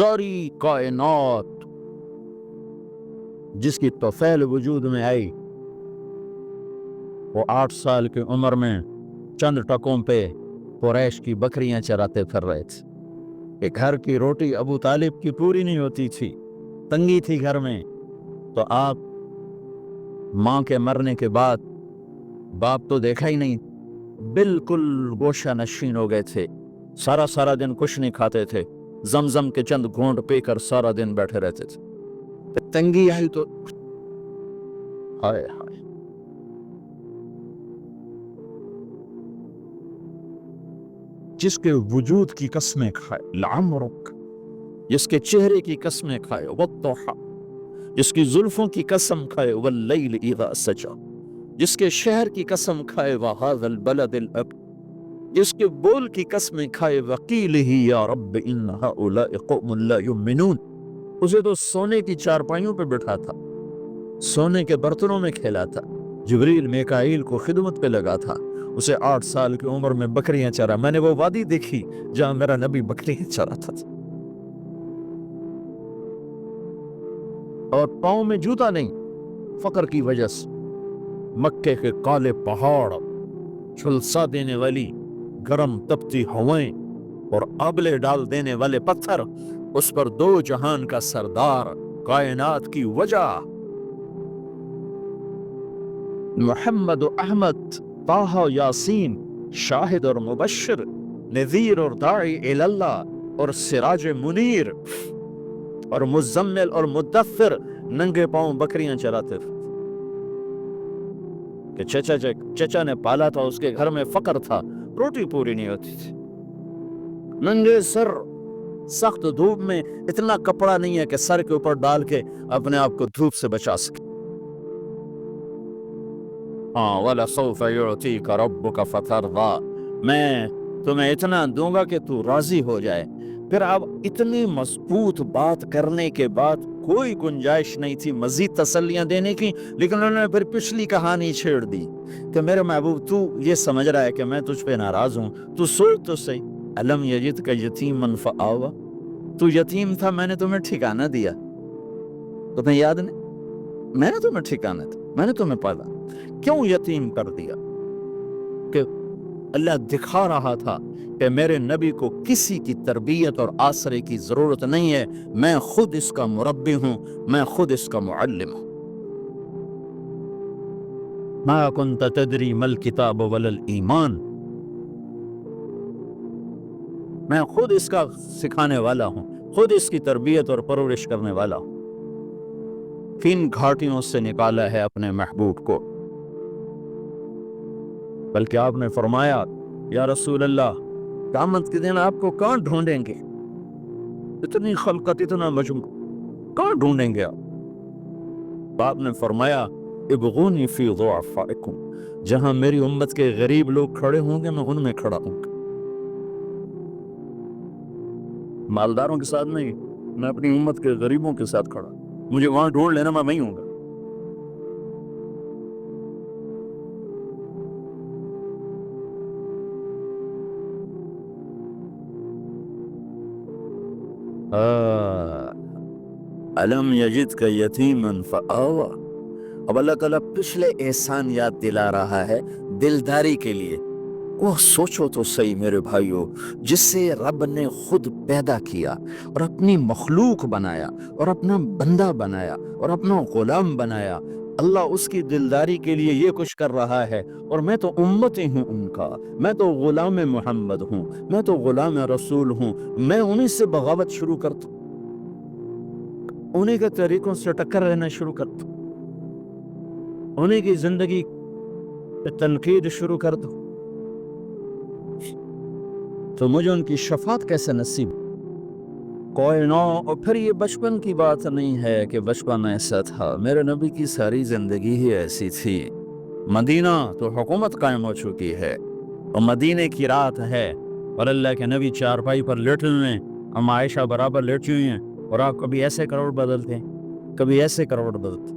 सारी कायनात जिसकी तफैल वजूद में आई, वो 8 साल की उम्र में चंद टकों पे कुरैश की बकरियां चराते फिर रहे थे कि घर की रोटी अबू तालिब की पूरी नहीं होती थी, तंगी थी घर में। तो आप माँ के मरने के बाद बाप तो देखा ही नहीं, बिल्कुल गोशा नशीन हो गए थे। सारा सारा दिन कुछ नहीं खाते थे, जमजम के चंद घूंट पीकर सारा दिन बैठे रहते थे। तंगी आई तो हाय हाय, जिसके वजूद की कसमें खाए लामरुक, जिसके चेहरे की कसमें खाए वत्तोहा, जिसकी जुल्फों की कसम खाए वल्लैल इज़ा सजा, जिसके शहर की कसम खाए वहाज़ल बलदिल अब, जिसके बोल की कसमें खाए वकीलिही या रब्ब इन हाउलाइ कौमुन ला युमिनून। उसे तो सोने की चारपाइयों पे बिठा था, सोने के बर्तनों में खेला था, जिब्रील मेकाइल को खिदमत पे लगा था। उसे 8 साल की उम्र में बकरियां चरा। मैंने वो वादी देखी जहां मेरा नबी बकरियां चराता था, और पाँव में जूता नहीं, फकर की वजह से। मक्के के काले पहाड़, झुलसा देने वाली गरम तपती हवाएं और आबले डाल देने वाले पत्थर, उस पर 2 जहान का सरदार, कायनात की वजह, मोहम्मद अहमद ताहा यासीन, शाहिद और मुबश्शिर, नज़ीर और दाई इलल्लाह और सिराज मुनीर और मुज़म्मिल और मुद्दस्सिर नंगे पांव बकरियां चराते थे कि चचा ने पाला था, उसके घर में फकर था, रोटी पूरी नहीं होती थी। नंगे सर, सख्त धूप में, इतना कपड़ा नहीं है कि सर के ऊपर डाल के अपने आप को धूप से बचा सके। हाँ, वला सौफ युअतीका रब्बुका फतरदा, मैं तुम्हें इतना दूंगा कि तू राजी हो जाए। फिर अब इतनी मजबूत बात करने के बाद कोई गुंजाइश नहीं थी मजीद तसल्लियां देने की, लेकिन उन्होंने फिर पिछली कहानी छेड़ दी कि मेरे महबूब, तू ये समझ रहा है कि मैं तुझ पे नाराज हूं, तू सोच तो सही, अलम यजिद का यतीमन फआवा, तू यतीम था, मैंने तुम्हें ठिकाना दिया, तुम्हें याद नहीं? मैंने तुम्हें ठिकाना दिया, मैंने तुम्हें पाला, क्यों यतीम कर दिया? कि अल्लाह दिखा रहा था कि मेरे नबी को किसी की तरबियत और आसरे की जरूरत नहीं है, मैं खुद इसका मुरब्बी हूं, मैं खुद इसका मुअल्लिम हूं। मा कुन्त तदरी मल किताब वलल ईमान, मैं खुद इसका सिखाने वाला हूं, खुद इसकी तरबियत और परवरिश करने वाला हूं। किन घाटियों से निकाला है अपने महबूब को, बल्कि आपने फरमाया या रसूल अल्लाह, क़यामत के दिन आपको कौन ढूंढेंगे? इतनी खलकत, इतना मजमू, कौन ढूंढेंगे आप? आपने फरमाया इब्गूनी फी दुअफ़ाइकुम, जहां मेरी उम्मत के गरीब लोग खड़े होंगे मैं उनमें खड़ा हूंगा। मालदारों के साथ नहीं, मैं अपनी उम्मत के गरीबों के साथ खड़ा, मुझे वहां ढूंढ लेना, मैं वहीं हूंगा। अलम यजिद का यतीमन फआवा। अब अल्लाह ताला पिछले एहसान याद दिला रहा है दिलदारी के लिए। वो सोचो तो सही मेरे भाइयों, जिससे रब ने खुद पैदा किया और अपनी मखलूक बनाया और अपना बंदा बनाया और अपना गुलाम बनाया, अल्लाह उसकी दिलदारी के लिए ये कुछ कर रहा है। और मैं तो उम्मती हूँ उनका, मैं तो गुलाम मोहम्मद हूँ, मैं तो गुलाम रसूल हूँ, मैं उन्हीं से बगावत शुरू करता हूँ, उन्हीं के तरीकों से टक्कर रहना शुरू करता हूँ, उन्हीं की जिंदगी पे तनकीद शुरू कर दो, तो मुझे उनकी शफात कैसे नसीब? कोई नो। और फिर ये बचपन की बात नहीं है कि बचपन ऐसा था, मेरे नबी की सारी जिंदगी ही ऐसी थी। मदीना तो हुकूमत कायम हो चुकी है और मदीने की रात है और अल्लाह के नबी चारपाई पर लेटे हुए हैं, हम आयशा बराबर लेटी हुई हैं, और आप कभी ऐसे करोड़ बदलते हैं, कभी ऐसे करोड़ बदलते,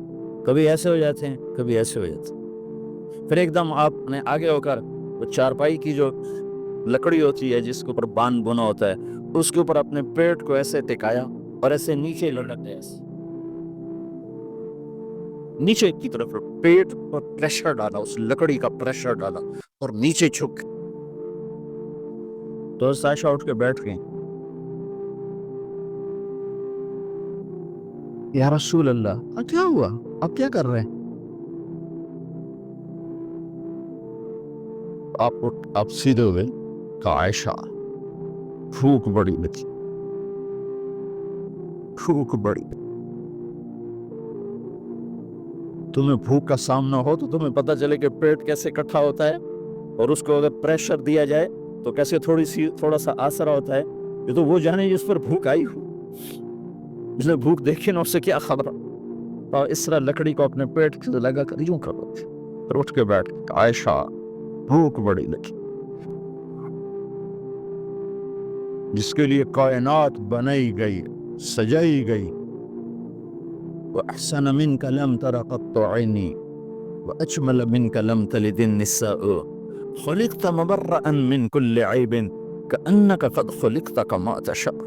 कभी ऐसे हो जाते हैं, कभी ऐसे हो जाते हैं। फिर एकदम आपने आगे होकर वो चारपाई की जो लकड़ी होती है जिसके ऊपर बांध बुना होता है, اس کے اوپر اپنے پیٹ کو ایسے ٹکایا اور ایسے نیچے لٹک گیا، نیچے کی طرف پیٹ پر پریشر ڈالا، اس لکڑی کا پریشر ڈالا اور نیچے جھک تو عائشہ اٹھ کے بیٹھ گئی، یا رسول اللہ کیا ہوا، آپ کیا کر رہے ہیں؟ آپ سیدھے ہوئے، کہا عائشہ بھوک بڑی لگی، بھوک بڑی، تمہیں بھوک کا سامنا ہو تو تمہیں پتہ چلے کہ پیٹ کیسے اکٹھا ہوتا ہے اور اس کو اگر پریشر دیا جائے تو کیسے تھوڑا سا آسرا ہوتا ہے، یہ تو وہ جانے جس پر بھوک آئی ہو، جس نے بھوک دیکھی نا اس سے کیا خبر، اور اس طرح لکڑی کو اپنے پیٹ سے لگا کر یوں کرو، پھر اٹھ کے بیٹھ گئی، عائشہ بھوک بڑی لگی، جس کے لیے کائنات بنائی گئی، سجائی گئی، وَأَحْسَنَ مِنْكَ لَمْ تَرَ قَطُّ عَيْنِي وَأَجْمَلَ مِنْكَ لَمْ تَلِدِ النِّسَاءُ خُلِقْتَ مُبَرَّأً مِنْ كُلِّ عَيْبٍ كَأَنَّكَ قَدْ خُلِقْتَ كَمَا تَشَاءُ۔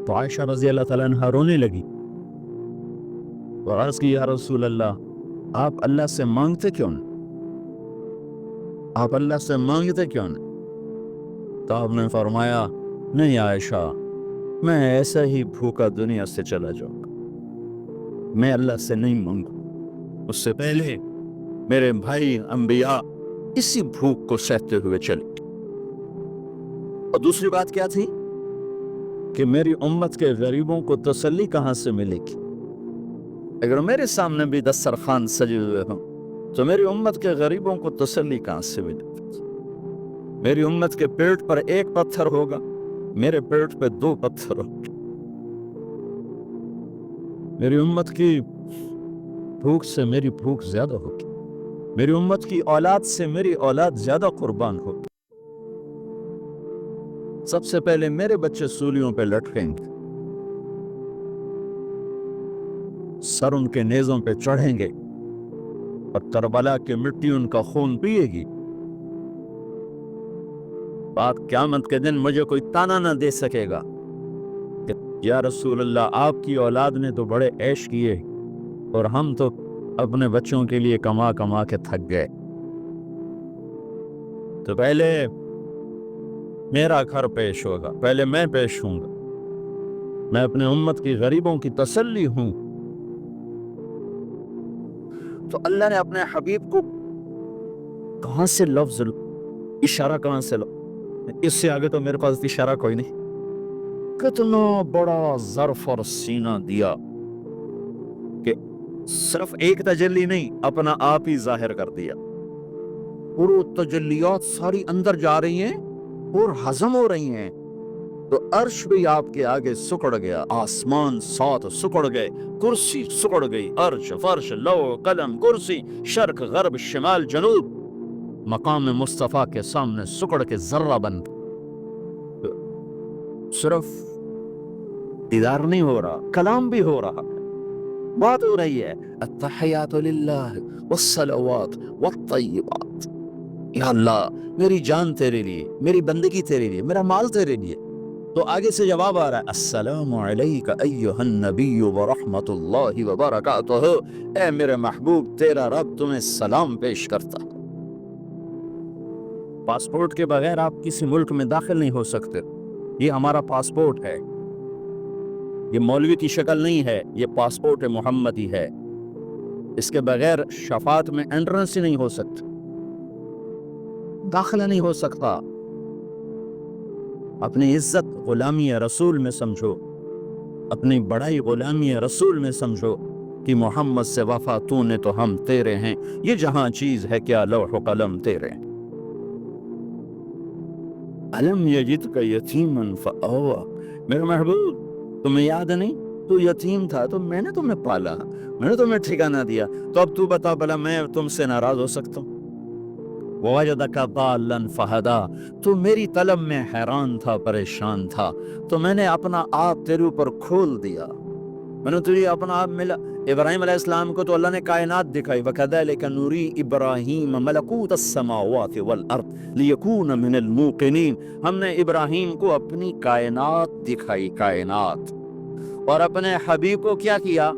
تو عائشہ رضی اللہ تعالیٰ عنہ رونے لگی اور عرض کی، یا رسول اللہ آپ اللہ سے مانگتے کیوں نہیں، آپ اللہ سے مانگتے کیوں نہیں؟ تو آپ نے فرمایا، نہیں عائشہ، میں ایسا ہی بھوکا دنیا سے چلا جاؤں گا، میں اللہ سے نہیں مانگوں، اس سے پہلے میرے بھائی انبیاء اسی بھوک کو سہتے ہوئے چلے۔ اور دوسری بات کیا تھی کہ میری امت کے غریبوں کو تسلی کہاں سے ملے گی؟ اگر میرے سامنے بھی دسترخوان سجے ہوئے ہوں تو میری امت کے غریبوں کو تسلی کہاں سے ملے گی؟ میری امت کے پیٹ پر ایک پتھر ہوگا، میرے پیٹ پہ 2 پتھر ہوگا، میری امت کی بھوک سے میری بھوک زیادہ ہوگی، میری امت کی اولاد سے میری اولاد زیادہ قربان ہوگی، سب سے پہلے میرے بچے سولیوں پہ لٹکیں گے، سر ان کے نیزوں پہ چڑھیں گے اور کربلا کی مٹی ان کا خون پیے گی، بات قیامت کے دن مجھے کوئی تانا نہ دے سکے گا کہ یا رسول اللہ آپ کی اولاد نے تو بڑے عیش کیے اور ہم تو اپنے بچوں کے لیے کما کما کے تھک گئے۔ تو پہلے میرا گھر پیش ہوگا، پہلے میں پیش ہوں گا، میں اپنے امت کی غریبوں کی تسلی ہوں۔ تو اللہ نے اپنے حبیب کو کہاں سے لفظ، اشارہ کہاں سے اس سے آگے تو میرے پاس اشارہ کوئی نہیں، کتنا بڑا ظرف اور سینہ دیا کہ صرف ایک تجلی نہیں، اپنا آپ ہی ظاہر کر دیا، اور وہ تجلیات ساری اندر جا رہی ہیں اور ہضم ہو رہی ہیں، تو عرش بھی آپ کے آگے سکڑ گیا، آسمان 7 سکڑ گئے، کرسی سکڑ گئی، عرش فرش لوح قلم کرسی شرق غرب شمال جنوب مقام مصطفیٰ کے سامنے سکڑ کے ذرہ بن، صرف دیدار نہیں ہو رہا، کلام بھی ہو رہا، بات ہو رہی ہے، التحیات للہ والصلوات والطیبات، یا اللہ میری جان تیرے لیے، میری بندگی تیرے لیے، میرا مال تیرے لیے۔ تو آگے سے جواب آ رہا ہے، السلام علیک ایھا النبی ورحمۃ اللہ وبرکاتہ، اے میرے محبوب تیرا رب تمہیں سلام پیش کرتا۔ پاسپورٹ کے بغیر آپ کسی ملک میں داخل نہیں ہو سکتے، یہ ہمارا پاسپورٹ ہے، یہ مولوی کی شکل نہیں ہے، یہ پاسپورٹ محمدی ہے، اس کے بغیر شفاعت میں انٹرنس ہی نہیں ہو سکتا، داخلہ نہیں ہو سکتا۔ اپنی عزت غلامی رسول میں سمجھو، اپنی بڑائی غلامی رسول میں سمجھو کہ محمد سے وفا تو نے تو ہم تیرے ہیں، یہ جہاں چیز ہے کیا لوح و قلم تیرے ہیں۔ الم یجدک یتیما فآویٰ، میرے محبوب تمہیں یاد نہیں تو یتیم تھا تو میں نے تمہیں پالا، میں نے تمہیں ٹھکانہ دیا، تو اب تو بتا بھلا میں تم سے ناراض ہو سکتا ہوں؟ وَوَجَدَكَ ضَالًّا فَهَدَىٰ، تو میری طلب میں حیران تھا، پریشان تھا، تو میں نے اپنا آپ تیرے اوپر کھول دیا، میں نے تجھے اپنا آپ ملا، ابراہیم علیہ السلام کو تو اللہ نے کائنات دکھائی، وَكَذَلِكَ نُرِي إِبْرَاهِيمَ مَلَكُوتَ السَّمَاوَاتِ وَالْأَرْضِ لِيَكُونَ مِنَ الْمُوقِنِينَ، ہم نے ابراہیم کو اپنی کائنات دکھائی، کائنات، اور اپنے حبیب کو کیا کیا؟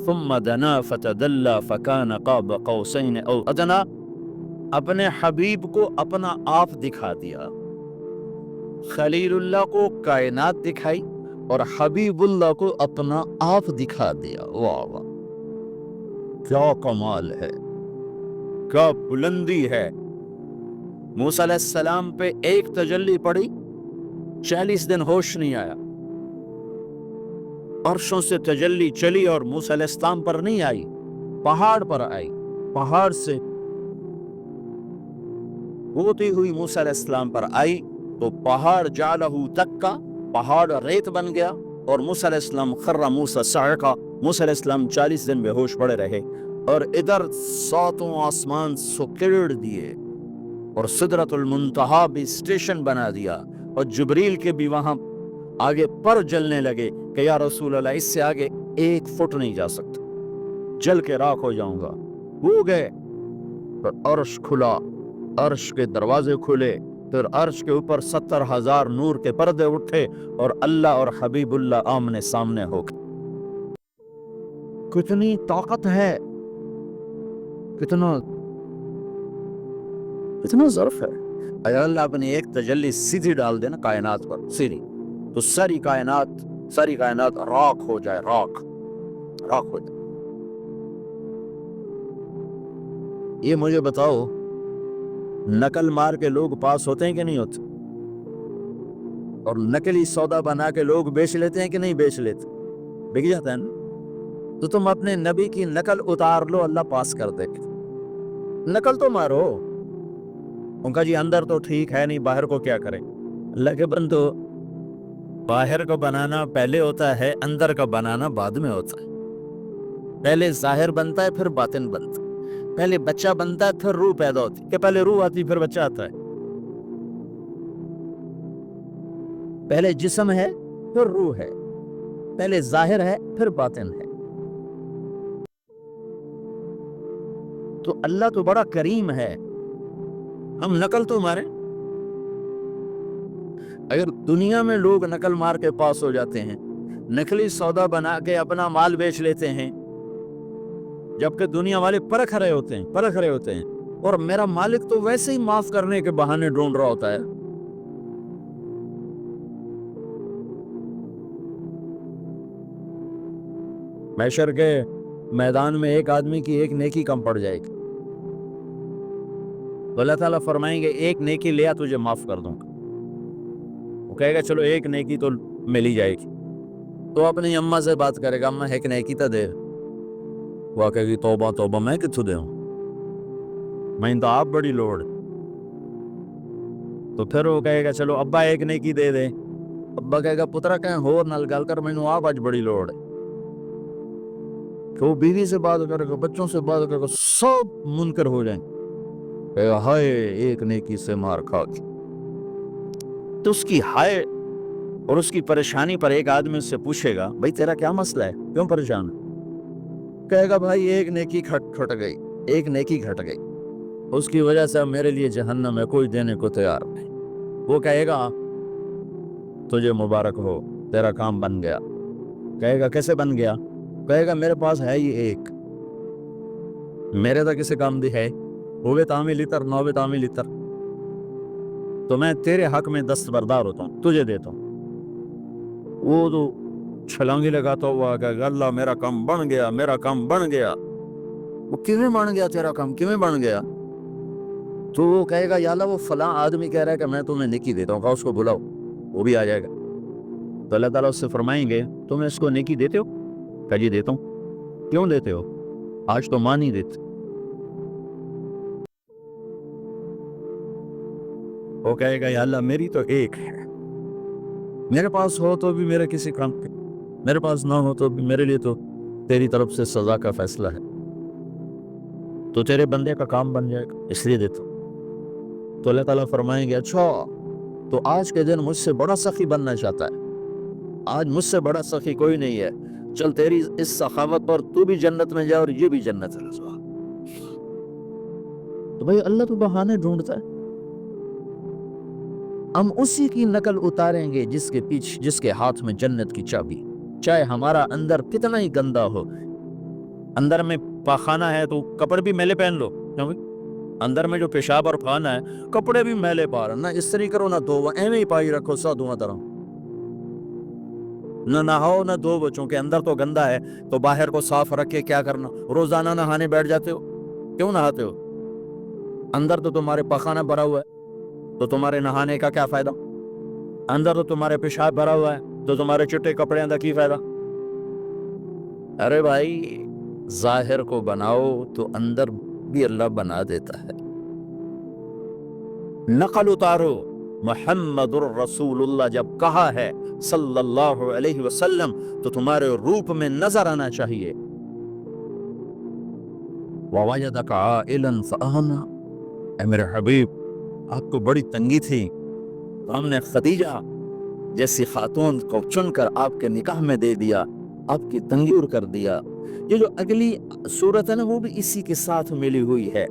ثُمَّ دَنَا فَتَدَلَّى فَكَانَ قَابَ قَوْسَيْنِ أَوْ أَدْنَىٰ، اپنے حبیب کو اپنا آپ دکھا دیا، خلیل اللہ کو کائنات دکھائی اور حبیب اللہ کو اپنا آپ دکھا دیا۔ واہ واہ، کیا کمال ہے، کیا بلندی ہے۔ موسیٰ علیہ السلام پہ ایک تجلی پڑی، 40 دن ہوش نہیں آیا، عرشوں سے تجلی چلی اور موسیٰ علیہ السلام پر نہیں آئی، پہاڑ پر آئی، پہاڑ سے ہوتی ہوئی موسیٰ علیہ السلام پر آئی تو پہاڑ جعلہ دکا، پہاڑ ریت بن گیا، اور موسیٰ علیہ السلام خر موسیٰ صعقا، موسیٰ علیہ السلام 40 دن بے ہوش پڑے رہے، اور ادھر 7 آسمان سکیڑ دیے اور سدرۃ المنتہا بھی اسٹیشن بنا دیا، اور جبریل کے بھی وہاں آگے پر جلنے لگے کہ یا رسول اللہ اس سے آگے 1 فٹ نہیں جا سکتا، جل کے راکھ ہو جاؤں گا۔ ہو گئے، پھر عرش کھلا، عرش کے دروازے کھلے، پھر عرش کے اوپر 70,000 نور کے پردے اٹھے اور اللہ اور حبیب اللہ آمنے سامنے ہو گئے۔ کتنی طاقت ہے، کتنا ظرف ہے۔ اگر اللہ اپنی ایک تجلی سیدھی ڈال دے نا کائنات پر، سیدھی، تو ساری کائنات راکھ ہو جائے، راکھ ہو جائے۔ یہ مجھے بتاؤ، نقل مار کے لوگ پاس ہوتے ہیں کہ نہیں ہوتے؟ اور نقلی سودا بنا کے لوگ بیچ لیتے ہیں کہ نہیں بیچ لیتے؟ بک جاتا ہے نا۔ تو تم اپنے نبی کی نقل اتار لو، اللہ پاس کر دے گا۔ نقل تو مارو، ان کا جی اندر تو ٹھیک ہے نہیں، باہر کو کیا کریں؟ اللہ کے بندو، باہر کو بنانا پہلے ہوتا ہے، اندر کا بنانا بعد میں ہوتا ہے۔ پہلے ظاہر بنتا ہے پھر باطن بنتا ہے، پہلے بچہ بنتا ہے پھر روح پیدا ہوتی ہے، کہ پہلے روح آتی پھر بچہ آتا ہے؟ پہلے جسم ہے پھر روح ہے، پہلے ظاہر ہے پھر باطن ہے۔ تو اللہ تو بڑا کریم ہے، ہم نقل تو مارے۔ اگر دنیا میں لوگ نقل مار کے پاس ہو جاتے ہیں، نقلی سودا بنا کے اپنا مال بیچ لیتے ہیں، جبکہ دنیا والے پرکھ رہے ہوتے ہیں، اور میرا مالک تو ویسے ہی معاف کرنے کے بہانے ڈھونڈ رہا ہوتا ہے۔ محشر کے میدان میں ایک آدمی کی ایک نیکی کم پڑ جائے گی، تو اللہ تعالیٰ فرمائیں گے ایک نیکی لیا تجھے معاف کر دوں گا۔ وہ کہے گا چلو ایک نیکی تو مل ہی جائے گی، تو اپنی اماں سے بات کرے گا، اماں ایک نیکی تو دے۔ وہ کہے گی توبہ میں کتوں دے ہوں، میں تو آپ بڑی لوڑ۔ تو پھر وہ کہے گا چلو ابا ایک نیکی دے دے۔ ابا کہے گا پترا کہیں ہور نال گل کر، مینوں آپ آج بڑی لوڑ ہے۔ تو وہ بیوی سے بات کرے گا، بچوں سے بات کرے گا، سب منکر ہو جائیں گے، کہے گا ہائے ایک نیکی سے مار کھا کے۔ تو اس کی ہائے اور اس کی پریشانی پر ایک آدمی سے پوچھے گا بھائی تیرا کیا مسئلہ ہے، کیوں پریشان ہے؟ کہے گا بھائی ایک نیکی گھٹ گئی، اس کی وجہ سے میرے لیے جہنم ہے، کوئی دینے کو تیار نہیں۔ وہ کہے گا تجھے مبارک ہو، تیرا کام بن گیا۔ کہے گا کیسے بن گیا؟ کہے گا میرے پاس ہے یہ ایک، میرے تو کسی کام دی ہے، ہوئے تامی لیتر نوے تامی لیتر، تو میں تیرے حق میں دستبردار ہوتا ہوں، تجھے دیتا ہوں۔ وہ تو چھلانگی لگاتا ہوا کہ اللہ میرا کام بن گیا۔ وہ کیویں بن گیا تیرا کام، کیویں بن گیا؟ تو وہ کہے گا یا اللہ وہ فلاں آدمی کہہ رہا ہے کہ میں تمہیں نیکی دیتا ہوں، کہا اس کو بلاؤ، وہ بھی آ جائے گا۔ تو اللہ تعالیٰ اس سے فرمائیں گے تم اس کو نیکی دیتے ہو؟ کہا جی دیتا ہوں۔ کیوں دیتے ہو؟ آج تو ماں نہیں دیتی۔ وہ کہے گا یا اللہ میری تو ایک ہے، میرے پاس ہو تو بھی میرے کسی کام کے، میرے پاس نہ ہو تو بھی میرے لیے تو تیری طرف سے سزا کا فیصلہ ہے، تو تیرے بندے کا کام بن جائے گا، اس لیے دیتا ہوں۔ تو اللہ تعالیٰ فرمائیں گے اچھا تو آج کے دن مجھ سے بڑا سخی بننا چاہتا ہے؟ آج مجھ سے بڑا سخی کوئی نہیں ہے، चल तेरी इस सखावत पर तू भी जन्नत में जा और ये भी जन्नत में जा। तो भाई अल्लाह तो बहाने ढूंढता है। हम उसी की नकल उतारेंगे जिसके हाथ में जन्नत की चाबी, चाहे हमारा अंदर कितना ही गंदा हो। अंदर में पाखाना है तो कपड़े भी मैले पहन लो, क्यों भाई? अंदर में जो पेशाब और खाना है कपड़े भी मैले पा रहे ना, इस तरह करो ना धोवो, एवं ही पाई रखो साधुआ तरह, न नहाओ न धो बचों के अंदर तो गंदा है तो बाहर को साफ रख के क्या करना। रोजाना नहाने बैठ जाते हो, क्यों नहाते हो? अंदर तो तुम्हारे पखाना भरा हुआ है तो तुम्हारे नहाने का क्या फायदा? अंदर तो तुम्हारे पेशाब भरा हुआ है तो तुम्हारे चिट्टे कपड़े अंदर की फायदा? अरे भाई जाहिर को बनाओ तो अंदर भी अल्लाह बना देता है। नकल उतारो, मुहम्मदुर रसूलुल्लाह जब कहा है सल्लल्लाहु अलैहि वसल्लम तो तुम्हारे रूप में नजर आना चाहिए। ववजदक आइलन फअहना, ऐ मेरे हबीब आपको बड़ी तंगी थी तो हमने खदीजा जैसी खातून को चुनकर आपके निकाह में दे दिया, आपकी तंगी दूर कर दिया। ये जो अगली सूरत है ना वो भी इसी के साथ मिली हुई है।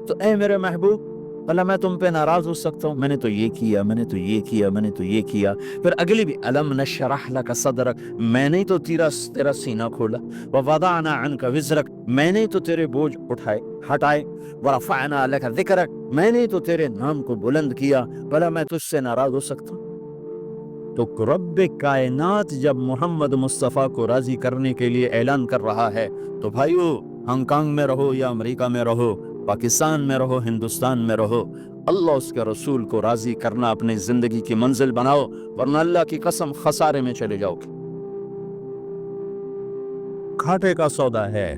तो ऐ मेरे महबूब भला मैं तुम पे नाराज हो सकता हूँ? मैंने तो ये किया, मैंने तो ये किया, मैंने तो ये किया। फिर अगली भी अलम नशरह लक सदरक, मैंने तो तेरा सीना खोला। व वदाअना अन्का विज़रक, मैंने तो तेरे बोझ उठाए हटाए। व रफ़अना लक ज़िक्रक, मैंने तो तेरे नाम को बुलंद किया। भला मैं तुझसे नाराज हो सकता हूँ? तो रब्बे कायनात जब मोहम्मद मुस्तफ़ा को राजी करने के लिए ऐलान कर रहा है तो भाइयों हांगकांग में रहो या अमेरिका में रहो, पाकिस्तान में रहो, हिंदुस्तान में रहो, अल्लाह उसके रसूल को राजी करना अपनी जिंदगी की मंजिल बनाओ, वरना अल्लाह की कसम खसारे में चले जाओगे। घाटे का सौदा है,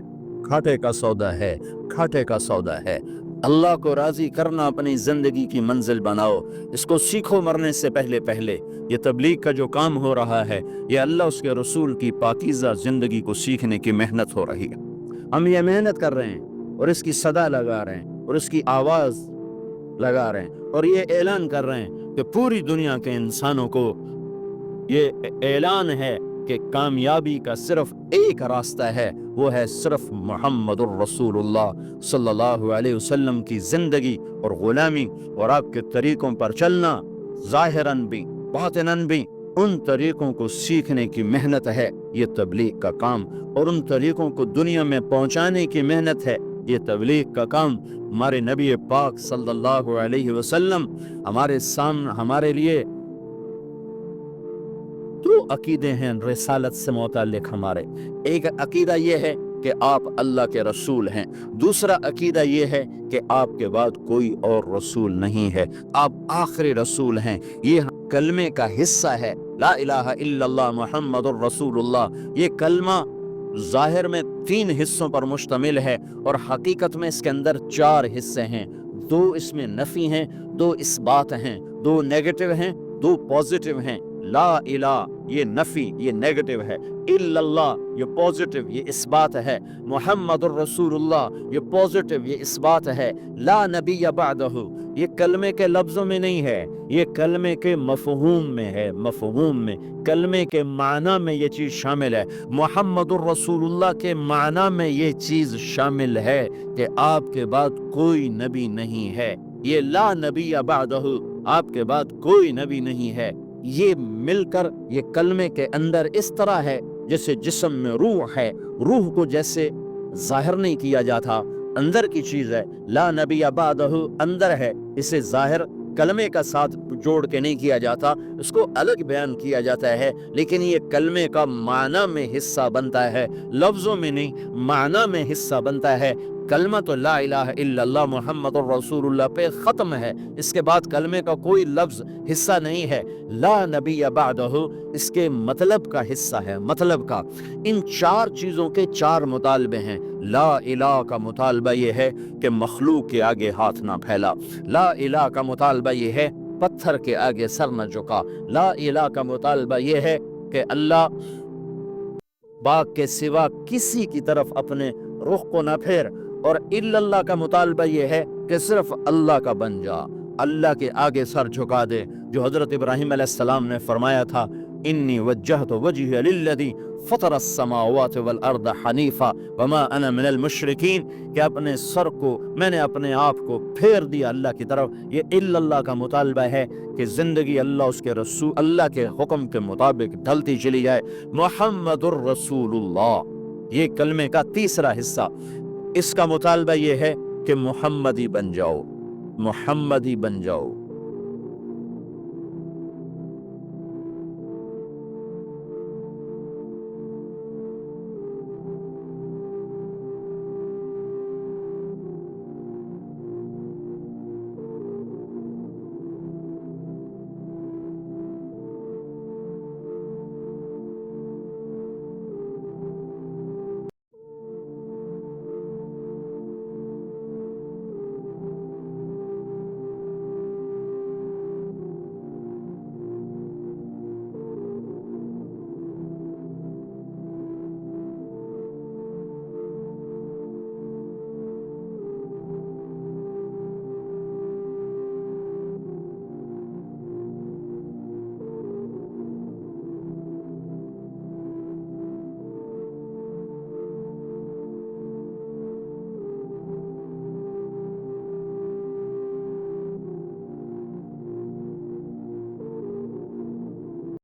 घाटे का सौदा है, घाटे का सौदा है। अल्लाह को राजी करना अपनी जिंदगी की मंजिल बनाओ, इसको सीखो मरने से पहले पहले। ये तबलीग का जो काम हो रहा है ये अल्लाह उसके रसूल की पाकीज़ा जिंदगी को सीखने की मेहनत हो रही है। हम ये मेहनत कर रहे हैं और इसकी सदा लगा रहे हैं और इसकी आवाज लगा रहे हैं और ये ऐलान कर रहे हैं कि पूरी दुनिया के इंसानों को ये ऐलान है कि कामयाबी का सिर्फ एक रास्ता है, वो है सिर्फ मुहम्मदुर रसूलुल्लाह सल्लल्लाहु अलैहि वसल्लम की जिंदगी और गुलामी और आपके तरीकों पर चलना। ज़ाहिरन भी बातिनन भी उन तरीकों को सीखने की मेहनत है ये तबलीग का काम, और उन तरीकों को दुनिया में पहुंचाने की मेहनत है ये तबलीग का काम। हमारे नबी पाक सल्लल्लाहु अलैहि वसल्लम हमारे सामने हमारे लिए दो अकीदे हैं रिसालत से मुताल्लिक हमारे। एक अकीदा ये है कि आप अल्लाह के रसूल हैं, दूसरा अकीदा ये है कि आपके बाद कोई और रसूल नहीं है, आप आखिरी रसूल हैं। ये कलमे का हिस्सा है, ला इलाहा इल्लल्लाह मुहम्मदुर रसूलुल्लाह। ये कलमा जाहिर में 3 हिस्सों पर मुश्तमिल है और हकीकत में इसके अंदर 4 हिस्से हैं। 2 इसमें नफी हैं, 2 इस्बात हैं, 2 नेगेटिव हैं, 2 पॉजिटिव हैं। ला इला ये नफी ये नेगेटिव है, इल्लल्लाह ये पॉजिटिव ये इस्बात है, मुहम्मदुर रसूलुल्लाह ये पॉजिटिव ये इस्बात है। ला नबिय्य बअदहु ये कलमे के लफ्जों में नहीं है, ये कलमे के मफहूम में है। मफहूम में कलमे के माना में ये चीज शामिल है, मुहम्मदुर रसूलुल्लाह के माना में ये चीज शामिल है कि आपके बाद कोई नबी नहीं है। ये ला नबिय्य बअदहु आपके बाद कोई नबी नहीं है। ये मिलकर ये कलमे के अंदर इस तरह है जैसे जिस्म में रूह है, रूह को जैसे जाहिर नहीं किया जाता, अंदर की चीज है। ला नबिय्य बअदहु अंदर है, इसे जाहिर कलमे का साथ जोड़ के नहीं किया जाता, इसको अलग बयान किया जाता है। लेकिन ये कलमे का माना में हिस्सा बनता है, लफ्जों में नहीं, माना में हिस्सा बनता है। कलमा तो ला इलाहा इल्लल्लाह मुहम्मदुर रसूलुल्लाह पे ख़त्म है, इसके बाद कलमे का कोई लफ्ज़ हिस्सा नहीं है। ला नबिय्य बअदहु इसके मतलब का हिस्सा है, मतलब का। इन 4 चीज़ों के 4 मुतालबे हैं। ला इलाहा का मुतालबा ये है कि मखलूक के आगे हाथ ना फैला। ला इलाहा का मुतालबा ये है पत्थर के आगे सर न झुका। ला इलाहा का मुतालबा ये है कि अल्लाह बाग के सिवा किसी की तरफ अपने रुख को न फेर। और इल्लल्लाह का मुतालबा ये है कि सिर्फ अल्लाह का बन जा, अल्लाह के आगे सर झुका दे। जो हजरत इब्राहिम अलैहिस्सलाम ने फरमाया था, इन्नी वज्जहतु वजहिया लिल्लज़ी فطر السماوات والارض حنیفا وما انا من المشرکین، کہ اپنے سر کو میں نے اپنے آپ کو پھیر دیا اللہ کی طرف۔ یہ الا اللہ کا مطالبہ ہے کہ زندگی اللہ اس کے رسول اللہ کے حکم کے مطابق ڈھلتی چلی جائے۔ محمد الرسول اللہ، یہ کلمے کا تیسرا حصہ، اس کا مطالبہ یہ ہے کہ محمدی بن جاؤ، محمدی بن جاؤ۔